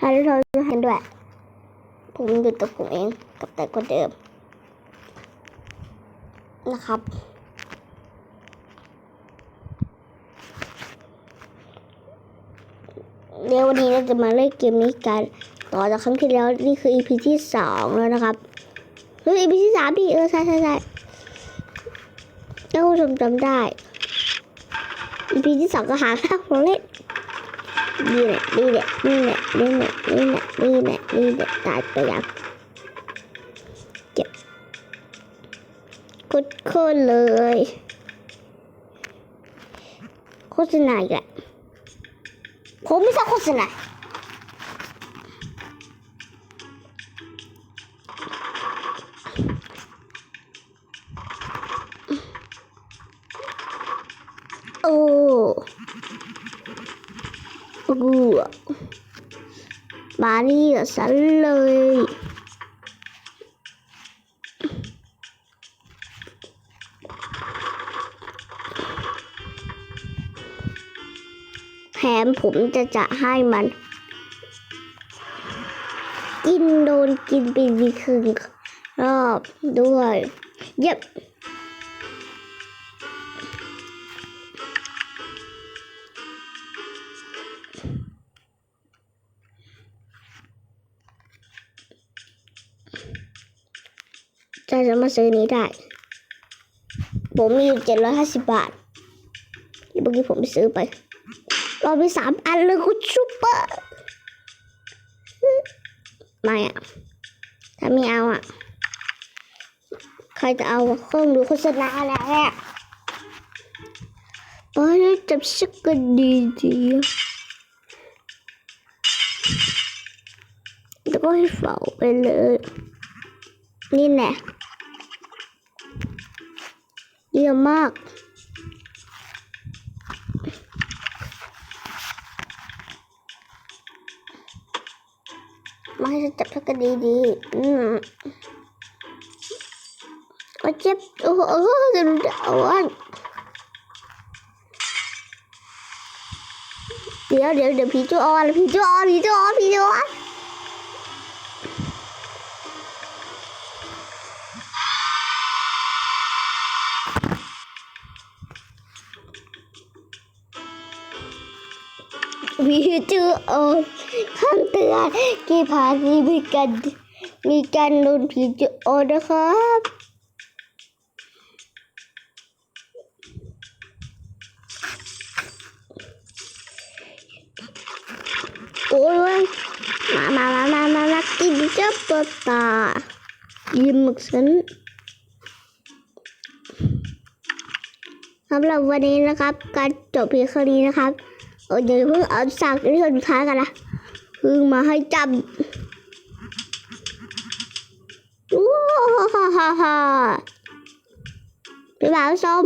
ให้เราเห็นด้วยผมดูตัวผมเองกับแต่คนเดิมนะครับเดี๋ยววันนี้เราจะมาเล่นเกมนี้กันต่อจากครั้งที่แล้วนี่คือ EP ที่2แล้วนะครับEP ที่3พี่ใช่ถ้าผู้ชมจำได้ EP ที่2ก็หาข้าวของเล่นนี่แหละตายไปยังเก็บกดโค่นเลยโฆษณาอีกแหละผมไม่ชอบโฆษณาโอ้กูมานี่กับฉันเลยแถมผมจะให้มันโดนกินไปดีครึ่งรอบด้วยเย็บจะมาซื้อนี้ได้ผมมีอยู่750 บาทที่เมื่อกี้ผมไปซื้อไปเราไป3 อันเลยคุณซุปเปอร์ไม่อะถ้าไม่เอาอะใครจะเอาเครื่องดูโฆษณาแล้วเนี่ยโอ้ยจับสักก็ดีแล้วก็ให้เฝ้าไปเลยนี่แหละเยี่ยมมากมาให้จับสักก็ดีโอ้เจ็บโอ้โหจะดูดาวเดี๋ยวผีจูออนวิธีจูออนคำเตือนกี่พาทีมีการโดนผีจูออนนะครับโอ้ยมากินจับตัวตายิ้มฉันสำหรับวันนี้นะครับการจบเพียงแค่นี้นะครับเดี๋ยวเพิ่งเอาฉากที่สุดท้ายกันนะเพิ่งมาให้จับว้าวฮ่าพี่บ่าวส้ม